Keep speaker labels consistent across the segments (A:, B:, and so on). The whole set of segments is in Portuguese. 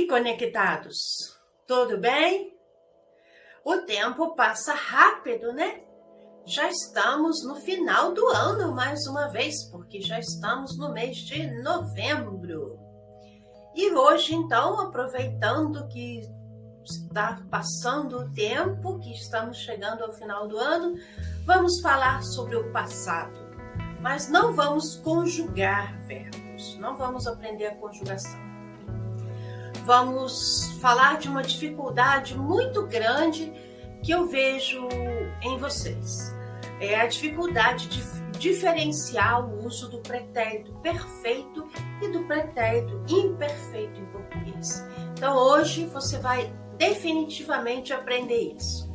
A: aí, conectados? Tudo bem? O tempo passa rápido, né? Já estamos no final do ano mais uma vez, porque já estamos no mês de novembro. E hoje, então, aproveitando que está passando o tempo, que estamos chegando ao final do ano, vamos falar sobre o passado. Mas não vamos conjugar verbos, não vamos aprender a conjugação. Vamos falar de uma dificuldade muito grande que eu vejo em vocês. É a dificuldade de diferenciar o uso do pretérito perfeito e do pretérito imperfeito em português. Então, hoje você vai definitivamente aprender isso.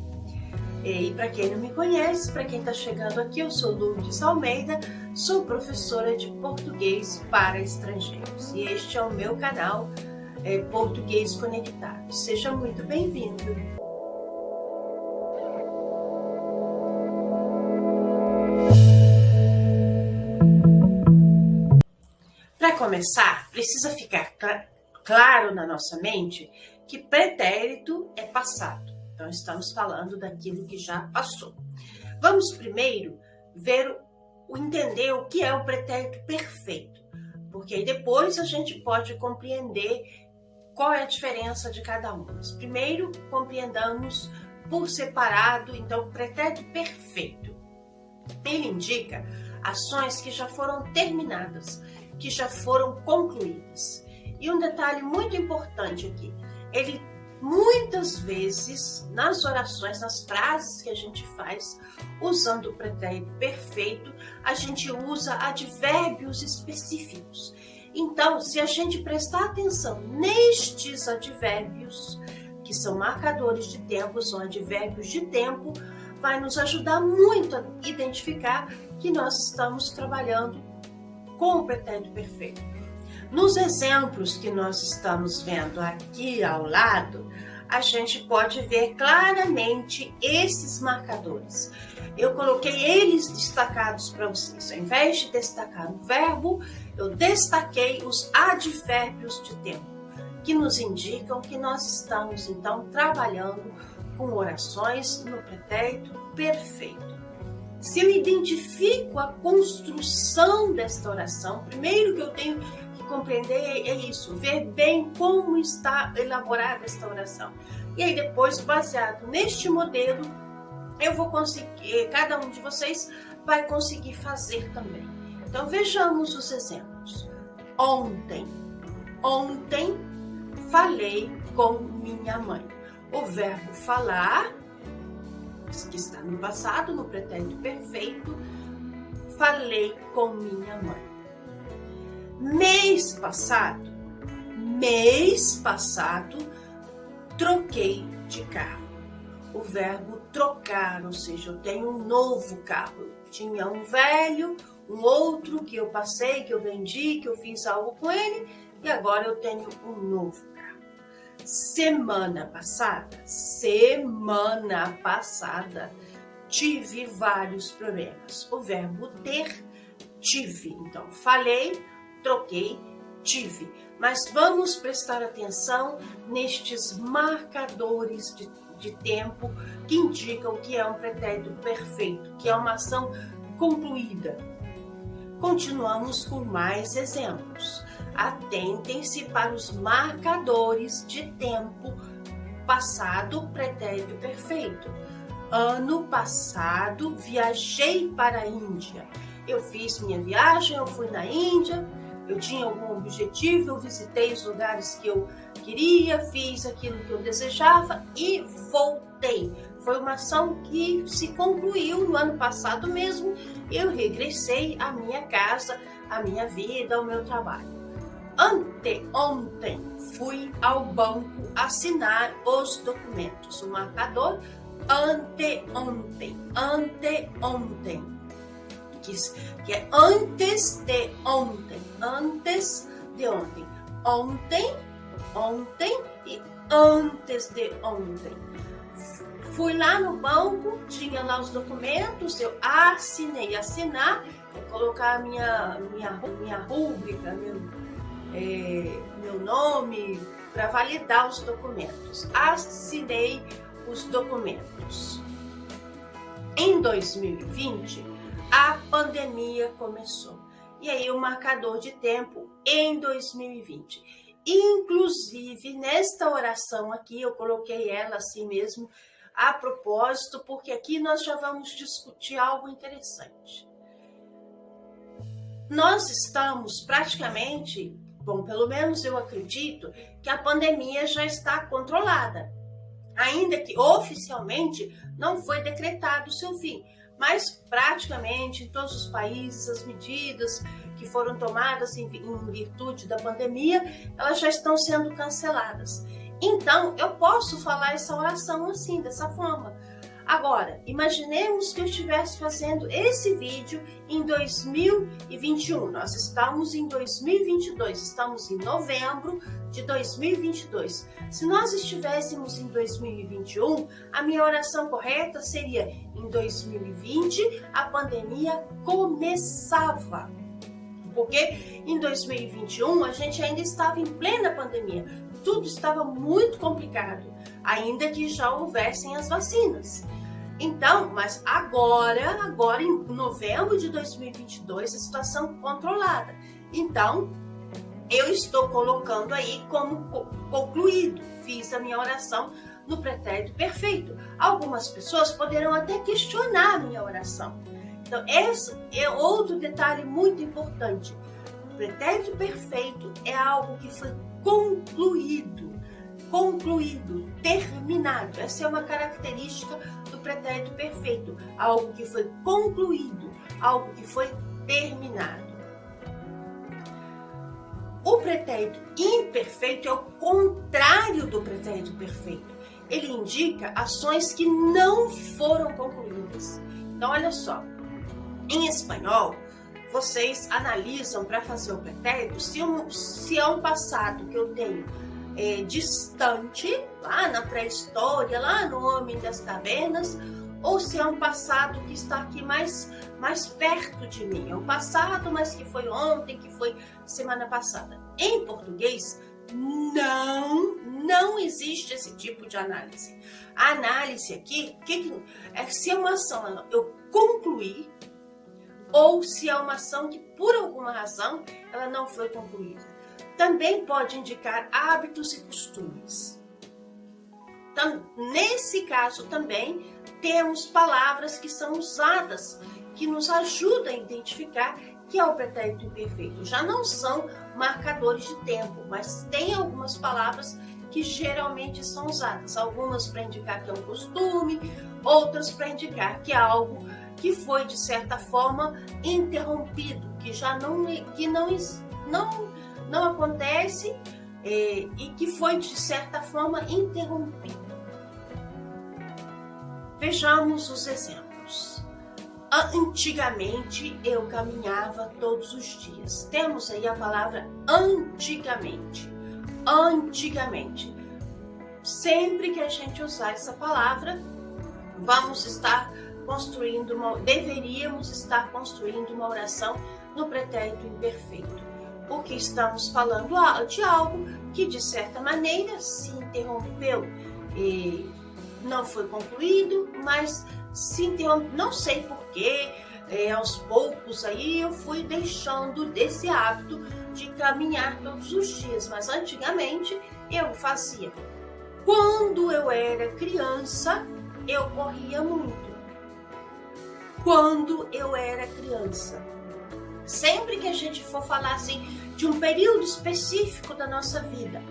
A: E para quem não me conhece, para quem está chegando aqui, eu sou Lourdes Almeida, sou professora de português para estrangeiros. E este é o meu canal Português Conectado. Seja muito bem-vindo! Para começar, precisa ficar claro na nossa mente que pretérito é passado. Então, estamos falando daquilo que já passou. Vamos primeiro entender o que é o pretérito perfeito, porque aí depois a gente pode compreender qual é a diferença de cada um. Mas primeiro, compreendamos por separado, então, o pretérito perfeito. Ele indica ações que já foram terminadas, que já foram concluídas. E um detalhe muito importante aqui, ele muitas vezes, nas orações, nas frases que a gente faz, usando o pretérito perfeito, a gente usa advérbios específicos. Então, se a gente prestar atenção nestes advérbios, que são marcadores de tempo, são advérbios de tempo, vai nos ajudar muito a identificar que nós estamos trabalhando com o pretérito perfeito. Nos exemplos que nós estamos vendo aqui ao lado, a gente pode ver claramente esses marcadores. Eu coloquei eles destacados para vocês. Ao invés de destacar o verbo, eu destaquei os advérbios de tempo, que nos indicam que nós estamos, então, trabalhando com orações no pretérito perfeito. Se eu identifico a construção desta oração, primeiro que eu tenho que compreender é isso, ver bem como está elaborada esta oração. E aí depois, baseado neste modelo, eu vou conseguir, cada um de vocês vai conseguir fazer também. Então vejamos os exemplos. Ontem falei com minha mãe. O verbo falar, que está no passado, no pretérito perfeito, falei com minha mãe. Mês passado, troquei de carro. O verbo trocar, ou seja, eu tenho um novo carro. Eu tinha um velho, um outro que eu passei, que eu vendi, que eu fiz algo com ele, e agora eu tenho um novo carro. Semana passada, tive vários problemas. O verbo ter, tive. Então, falei, troquei, tive. Mas vamos prestar atenção nestes marcadores de tempo que indicam que é um pretérito perfeito, que é uma ação concluída. Continuamos com mais exemplos. Atentem-se para os marcadores de tempo passado, pretérito perfeito. Ano passado, viajei para a Índia. Eu fiz minha viagem, eu fui na Índia, eu tinha algum objetivo, eu visitei os lugares que eu queria, fiz aquilo que eu desejava e voltei. Foi uma ação que se concluiu no ano passado mesmo. Eu regressei à minha casa, à minha vida, ao meu trabalho. Anteontem fui ao banco assinar os documentos. O marcador anteontem, que é antes de ontem, ontem e antes de ontem. Fui lá no banco, tinha lá os documentos, eu assinei, assinar, vou colocar a minha rúbrica, meu nome para validar os documentos. Assinei os documentos. Em 2020, a pandemia começou. E aí o marcador de tempo em 2020. Inclusive, nesta oração aqui, eu coloquei ela assim mesmo, a propósito, porque aqui nós já vamos discutir algo interessante. Nós estamos praticamente, bom, pelo menos eu acredito, que a pandemia já está controlada. Ainda que oficialmente não foi decretado o seu fim, mas praticamente em todos os países as medidas que foram tomadas em virtude da pandemia, elas já estão sendo canceladas. Então, eu posso falar essa oração assim, dessa forma. Agora, imaginemos que eu estivesse fazendo esse vídeo em 2021. Nós estamos em 2022, estamos em novembro de 2022. Se nós estivéssemos em 2021, a minha oração correta seria: em 2020, a pandemia começava. Porque em 2021 a gente ainda estava em plena pandemia. Tudo estava muito complicado, ainda que já houvessem as vacinas. Então, mas agora em novembro de 2022, a situação controlada. Então, eu estou colocando aí como concluído. Fiz a minha oração no pretérito perfeito. Algumas pessoas poderão até questionar a minha oração. Então, esse é outro detalhe muito importante. O pretérito perfeito é algo que foi concluído, terminado. Essa é uma característica do pretérito perfeito. Algo que foi concluído, algo que foi terminado. O pretérito imperfeito é o contrário do pretérito perfeito. Ele indica ações que não foram concluídas. Então, olha só. Em espanhol, vocês analisam para fazer o pretérito se é um passado que eu tenho distante, lá na pré-história, lá no Homem das Cavernas, ou se é um passado que está aqui mais perto de mim. É um passado, mas que foi ontem, que foi semana passada. Em português, não existe esse tipo de análise. A análise aqui é se é uma ação eu concluí, ou se é uma ação que, por alguma razão, ela não foi concluída. Também pode indicar hábitos e costumes. Então, nesse caso também, temos palavras que são usadas, que nos ajudam a identificar que é o pretérito imperfeito. Já não são marcadores de tempo, mas tem algumas palavras que geralmente são usadas. Algumas para indicar que é um costume, outras para indicar que é algo que foi, de certa forma, interrompido, que já não acontece e que foi, de certa forma, interrompido. Vejamos os exemplos. Antigamente, eu caminhava todos os dias. Temos aí a palavra antigamente. Antigamente. Sempre que a gente usar essa palavra, deveríamos estar construindo uma oração no pretérito imperfeito, porque estamos falando de algo que, de certa maneira, se interrompeu e não foi concluído, mas se interrompeu, não sei porquê, aos poucos aí eu fui deixando desse hábito de caminhar todos os dias, mas antigamente eu fazia. Quando eu era criança, eu corria muito. Quando eu era criança. Sempre que a gente for falar assim de um período específico da nossa vida,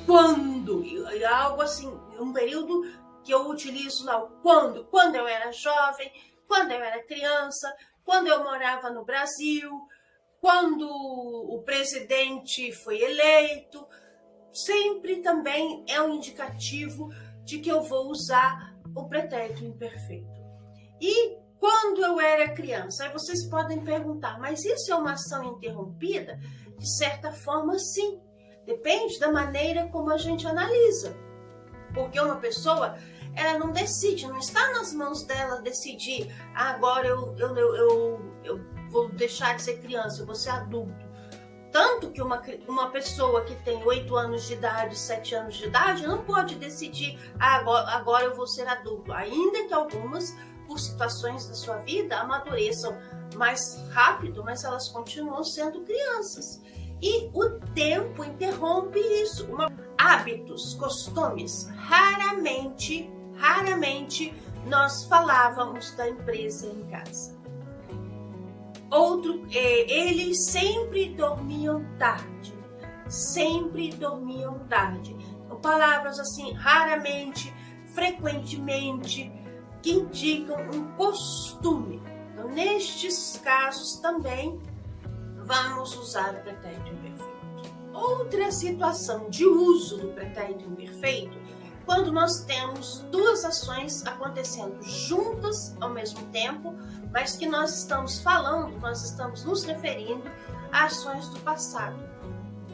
A: quando, algo assim, um período que eu utilizo lá, quando eu era jovem, quando eu era criança, quando eu morava no Brasil, quando o presidente foi eleito, sempre também é um indicativo de que eu vou usar o pretérito imperfeito. E quando eu era criança, aí vocês podem perguntar, mas isso é uma ação interrompida? De certa forma, sim. Depende da maneira como a gente analisa. Porque uma pessoa, ela não decide, não está nas mãos dela decidir, agora eu vou deixar de ser criança, eu vou ser adulto. Tanto que uma pessoa que tem 8 anos de idade, 7 anos de idade, não pode decidir, agora eu vou ser adulto. Ainda que algumas, por situações da sua vida, amadureçam mais rápido, mas elas continuam sendo crianças. E o tempo interrompe isso. Hábitos, costumes, raramente nós falávamos da empresa em casa. Eles sempre dormiam tarde. Palavras assim, raramente, frequentemente, que indicam um costume. Então, nestes casos também, vamos usar o pretérito imperfeito. Outra situação de uso do pretérito imperfeito, quando nós temos duas ações acontecendo juntas ao mesmo tempo, mas que nós estamos nos referindo a ações do passado.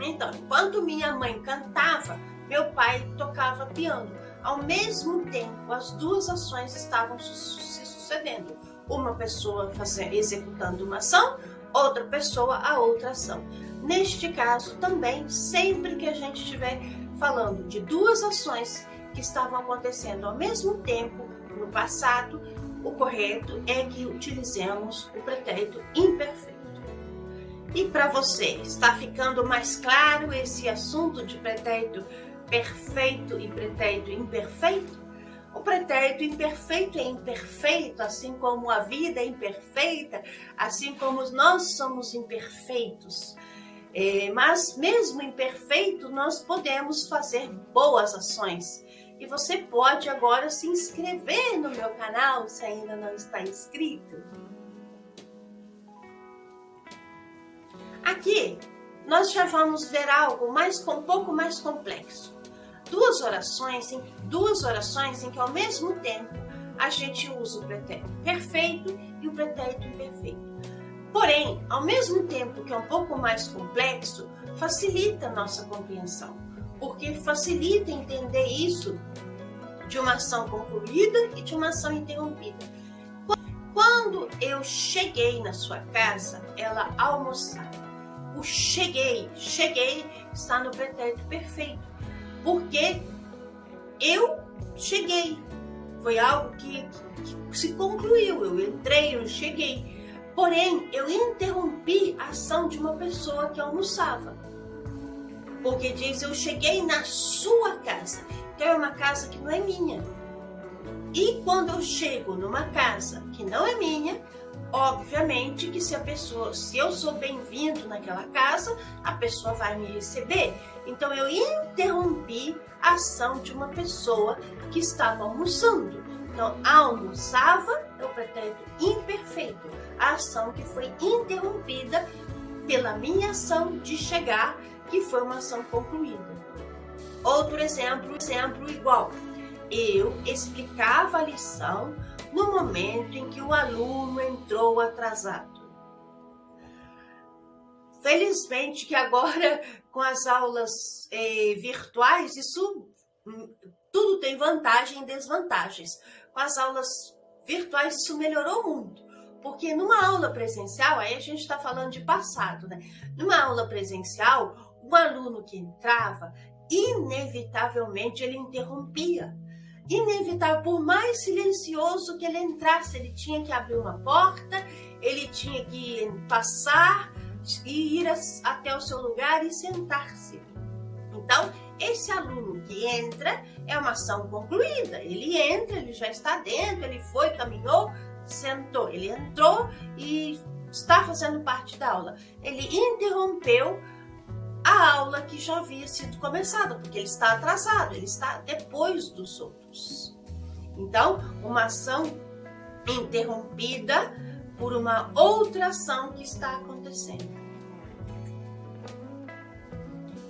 A: Então, enquanto minha mãe cantava, meu pai tocava piano. Ao mesmo tempo, as duas ações estavam se sucedendo. Uma pessoa executando uma ação, outra pessoa a outra ação. Neste caso também, sempre que a gente estiver falando de duas ações que estavam acontecendo ao mesmo tempo no passado, o correto é que utilizemos o pretérito imperfeito. E para você, está ficando mais claro esse assunto de pretérito perfeito e pretérito imperfeito? O pretérito imperfeito é imperfeito, assim como a vida é imperfeita, assim como nós somos imperfeitos. Mas mesmo imperfeito, nós podemos fazer boas ações. E você pode agora se inscrever no meu canal, se ainda não está inscrito. Aqui, nós já vamos ver algo um pouco mais complexo. Duas orações em que ao mesmo tempo a gente usa o pretérito perfeito e o pretérito imperfeito. Porém, ao mesmo tempo que é um pouco mais complexo, facilita a nossa compreensão, porque facilita entender isso de uma ação concluída e de uma ação interrompida. Quando eu cheguei na sua casa, ela almoçava. O cheguei está no pretérito perfeito, porque eu cheguei. Foi algo que se concluiu. Eu entrei, eu cheguei. Porém, eu interrompi a ação de uma pessoa que almoçava. Porque diz, eu cheguei na sua casa. Então é uma casa que não é minha. E quando eu chego numa casa que não é minha, obviamente que se eu sou bem-vindo naquela casa, a pessoa vai me receber. Então eu interrompi a ação de uma pessoa que estava almoçando. Então, almoçava é o pretérito imperfeito, a ação que foi interrompida pela minha ação de chegar, que foi uma ação concluída. Outro exemplo igual. Eu explicava a lição no momento em que o aluno entrou atrasado. Felizmente que agora, com as aulas virtuais, isso tudo tem vantagem e desvantagens. Com as aulas virtuais isso melhorou muito, porque numa aula presencial, aí a gente está falando de passado, né? Numa aula presencial, o aluno que entrava, inevitavelmente ele interrompia. Inevitável, por mais silencioso que ele entrasse, ele tinha que abrir uma porta, ele tinha que passar e ir até o seu lugar e sentar-se. Então, esse aluno que entra é uma ação concluída. Ele entra, ele já está dentro, ele foi, caminhou, sentou. Ele entrou e está fazendo parte da aula. Ele interrompeu a aula que já havia sido começada, porque ele está atrasado, ele está depois dos outros. Então, uma ação interrompida por uma outra ação que está acontecendo.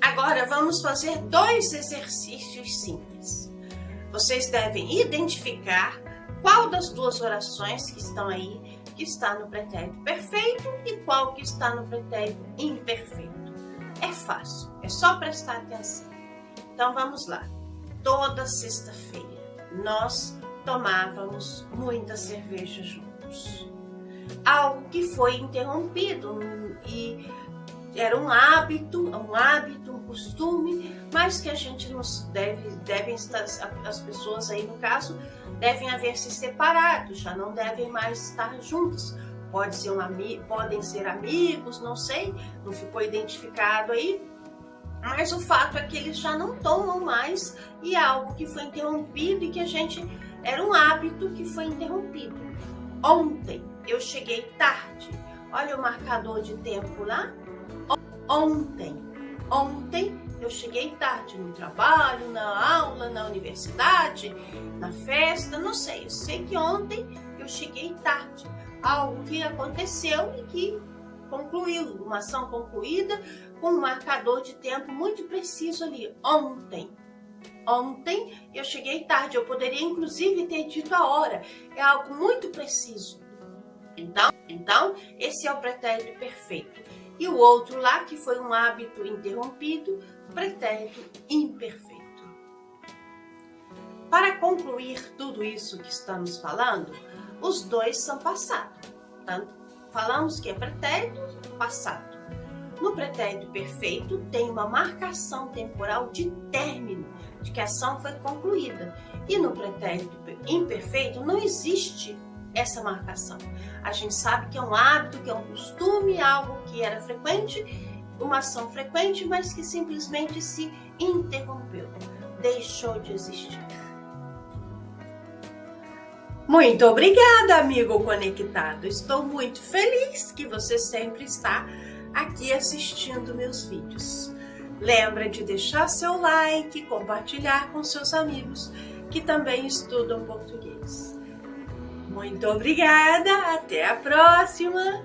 A: Agora, vamos fazer 2 exercícios simples. Vocês devem identificar qual das 2 orações que estão aí, que está no pretérito perfeito e qual que está no pretérito imperfeito. É fácil, é só prestar atenção. Então vamos lá. Toda sexta-feira nós tomávamos muita cerveja juntos. Algo que foi interrompido e era um hábito, um costume, mas que a gente não devem estar, as pessoas aí no caso, devem haver se separado, já não devem mais estar juntas. Podem ser amigos, não sei, não ficou identificado aí, mas o fato é que eles já não tomam mais e é algo que foi interrompido e que era um hábito que foi interrompido. Ontem eu cheguei tarde, olha o marcador de tempo lá. Ontem eu cheguei tarde no trabalho, na aula, na universidade, na festa, não sei. Eu sei que ontem eu cheguei tarde. Algo que aconteceu e que concluiu, uma ação concluída com um marcador de tempo muito preciso ali. Ontem eu cheguei tarde. Eu poderia inclusive ter dito a hora. É algo muito preciso. Então esse é o pretérito perfeito. E o outro lá, que foi um hábito interrompido, pretérito imperfeito. Para concluir tudo isso que estamos falando, os dois são passado. Portanto, falamos que é pretérito passado. No pretérito perfeito, tem uma marcação temporal de término, de que a ação foi concluída. E no pretérito imperfeito, não existe essa marcação. A gente sabe que é um hábito, que é um costume, algo que era frequente, uma ação frequente, mas que simplesmente se interrompeu, deixou de existir. Muito obrigada, amigo conectado. Estou muito feliz que você sempre está aqui assistindo meus vídeos. Lembra de deixar seu like, compartilhar com seus amigos que também estudam português. Muito obrigada, até a próxima!